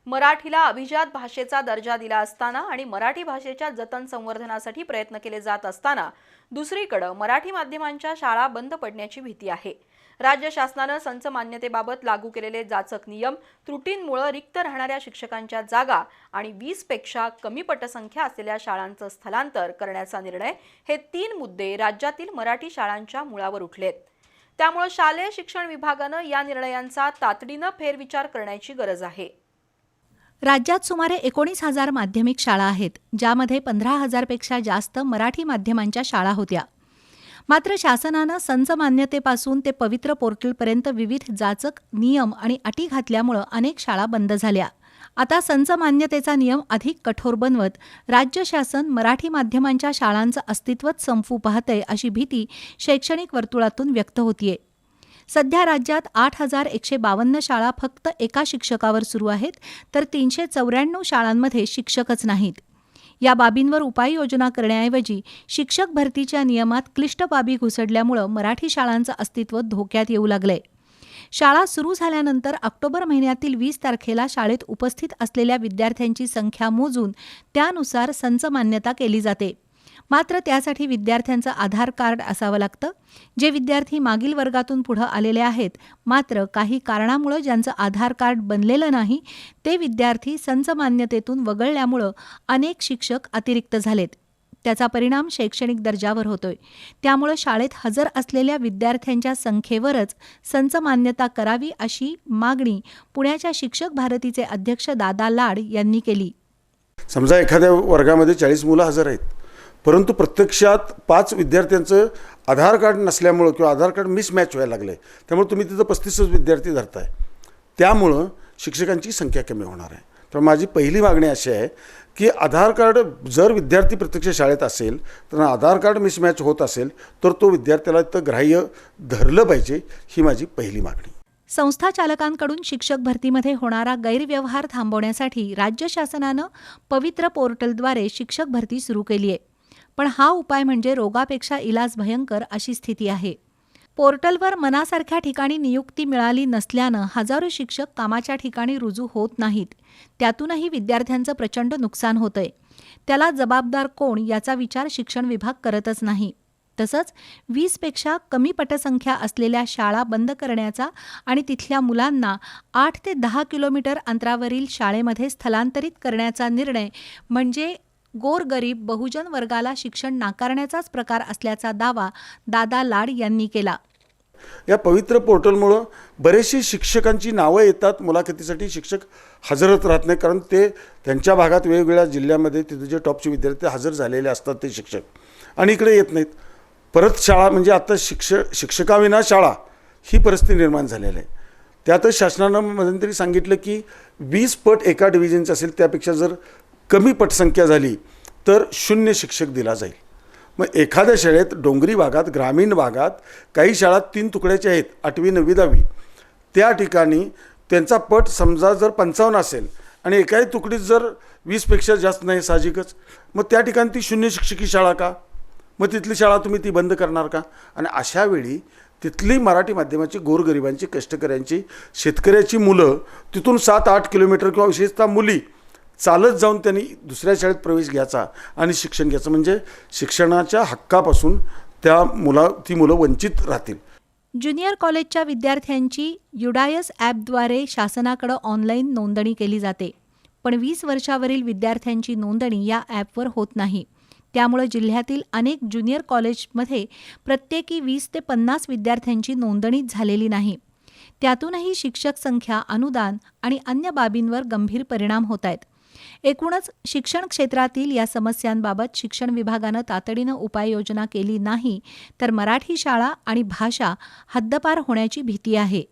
मराठीला अभिजात भाषेचा दर्जा दिला असताना आणि मराठी भाषेच्या जतन संवर्धनासाठी प्रयत्न केले जात असताना दुसरीकडे मराठी माध्यमांच्या शाळा बंद पडण्याची भीती आहे। राज्य शासनाने संच मान्यतेबाबत लागू केलेले जाचक नियम, त्रुटींमुळे रिक्त राहणाऱ्या शिक्षकांच्या जागा आणि 20 पेक्षा कमी पटसंख्या असलेल्या शाळांचं स्थलांतर करण्याचा निर्णय हे 3 मुद्दे राज्यातील मराठी शाळांच्या मुळावर उठलेत। त्यामुळे शालेय शिक्षण विभागाने या निर्णयांचा तातडीने फेरविचार करण्याची गरज आहे। राज्यात सुमारे 19,000 माध्यमिक शाळा आहेत, ज्यामध्ये 15,000 पेक्षा जास्त मराठी माध्यमांच्या शाळा होत्या। मात्र शासनानं संच मान्यतेपासून ते पवित्र पोर्टलपर्यंत विविध जाचक नियम आणि अटी घातल्यामुळे अनेक शाळा बंद झाल्या। आता संच मान्यतेचा नियम अधिक कठोर बनवत राज्य शासन मराठी माध्यमांच्या शाळांचं अस्तित्वच संपवू पाहतंय अशी भीती शैक्षणिक वर्तुळातून व्यक्त होतीये। सध्या राज्यात 8,152 शाळा फक्त एका शिक्षकावर सुरू आहेत, तर 394 शाळांमध्ये शिक्षकच नाहीत। या बाबींवर उपाययोजना करण्याऐवजी शिक्षक भरतीच्या नियमात क्लिष्ट बाबी घुसडल्यामुळे मराठी शाळांचं अस्तित्व धोक्यात येऊ लागलंय। शाळा सुरू झाल्यानंतर ऑक्टोबर महिन्यातील 20 तारखेला शाळेत उपस्थित असलेल्या विद्यार्थ्यांची संख्या मोजून त्यानुसार संच मान्यता केली जाते। मात्र त्यासाठी विद्यार्थ्यांचं आधार कार्ड असावं लागतं। जे विद्यार्थी मागील वर्गातून पुढे आलेले आहेत, मात्र काही कारणामुळे ज्यांचं आधार कार्ड बनलेलं नाही, ते विद्यार्थी संच मान्यतेतून वगळल्यामुळे अनेक शिक्षक अतिरिक्त झालेत। त्याचा परिणाम शैक्षणिक दर्जावर होतोय। त्यामुळे शाळेत हजर असलेल्या विद्यार्थ्यांच्या संख्येवरच संच मान्यता करावी अशी मागणी पुण्याच्या शिक्षक भारतीचे अध्यक्ष दादा लाड यांनी केली। समजा एखाद्या वर्गामध्ये 40 मुलं हजर आहेत, परंतु प्रत्यक्षात 5 विद्यार्थ्यांचं आधार कार्ड नसल्यामुळे किंवा आधार कार्ड मिसमॅच व्हायला लागले, त्यामुळे तुम्ही तिथं 35 विद्यार्थी धरताय। त्यामुळं शिक्षकांची संख्या कमी होणार आहे। तर माझी पहिली मागणी अशी आहे की आधार कार्ड जर विद्यार्थी प्रत्यक्ष शाळेत असेल तर आधार कार्ड मिसमॅच होत असेल तर तो विद्यार्थ्याला तर ग्राह्य धरलं पाहिजे, ही माझी पहिली मागणी। संस्था चालकांकडून शिक्षक भरतीमध्ये होणारा गैरव्यवहार थांबवण्यासाठी राज्य शासनानं पवित्र पोर्टलद्वारे शिक्षक भरती सुरू केली आहे। पण हा उपाय म्हणजे रोगापेक्षा इलाज भयंकर अशी स्थिती आहे। पोर्टलवर मनासारख्या ठिकाणी नियुक्ती मिळाली नसल्यानं हजारो शिक्षक कामाच्या ठिकाणी रुजू होत नाहीत। त्यातूनही विद्यार्थ्यांचं प्रचंड नुकसान होतंय। त्याला जबाबदार कोण याचा विचार शिक्षण विभाग करतच नाही। तसंच 20 पेक्षा कमी पटसंख्या असलेल्या शाळा बंद करण्याचा आणि तिथल्या मुलांना 8 ते 10 किलोमीटर अंतरावरील शाळेमध्ये स्थलांतरित करण्याचा निर्णय म्हणजे गोरगरीब बहुजन वर्गाला शिक्षण नाकारण्याचाच प्रकार असल्याचा दावा दादा लाड यांनी केला। या पवित्र पोर्टलमुळे बरेचसे शिक्षकांची नावं येतात, मुलाखतीसाठी शिक्षक हजरच राहत नाही, कारण ते त्यांच्या भागात वेगवेगळ्या जिल्ह्यामध्ये तिथे जे टॉपचे विद्यार्थी हजर झालेले असतात ते शिक्षक आणि इकडे येत नाहीत। परत शाळा म्हणजे आता शिक्षकाविना शाळा ही परिस्थिती निर्माण झालेली आहे। त्यातच शासनानं मध्यंतरी सांगितलं की 20 पट एका डिव्हिजनचं असेल, त्यापेक्षा जर कमी पटसंख्या झाली तर 0 शिक्षक दिला जाईल। मग एखाद्या शाळेत डोंगरी भागात, ग्रामीण भागात काही शाळा 3 तुकड्याच्या आहेत, 8वी 9वी 10वी, त्या ठिकाणी त्यांचा पट समजा जर 55 असेल आणि एकाही तुकडीत जर 20 पेक्षा जास्त नाही साहजिकच, मग त्या ठिकाणी ती 0 शिक्षकी शाळा का? मग तिथली शाळा तुम्ही ती बंद करणार का? आणि अशा वेळी तिथली मराठी माध्यमाची गोरगरिबांची, कष्टकऱ्यांची, शेतकऱ्याची मुलं तिथून 7-8 किलोमीटर किंवा विशेषतः मुली चालत जाऊन त्यांनी दुसऱ्या शाळेत प्रवेश घ्यायचा आणि शिक्षण घ्यायचं, म्हणजे शिक्षणाच्या हक्कापासून ती मुलं वंचित राहतील। ज्युनियर कॉलेजच्या विद्यार्थ्यांची युडायस ॲपद्वारे शासनाकडे ऑनलाईन नोंदणी केली जाते, पण 20 वर्षावरील विद्यार्थ्यांची नोंदणी या ॲपवर होत नाही। त्यामुळे जिल्ह्यातील अनेक ज्युनियर कॉलेजमध्ये प्रत्येकी 20 ते 50 विद्यार्थ्यांची नोंदणी झालेली नाही। त्यातूनही शिक्षक संख्या, अनुदान आणि अन्य बाबींवर गंभीर परिणाम होत आहेत। एकूणच शिक्षण क्षेत्रातील या समस्यांबाबत शिक्षण विभागानं तातडीनं उपाययोजना केली नाही तर मराठी शाळा आणि भाषा हद्दपार होण्याची भीती आहे।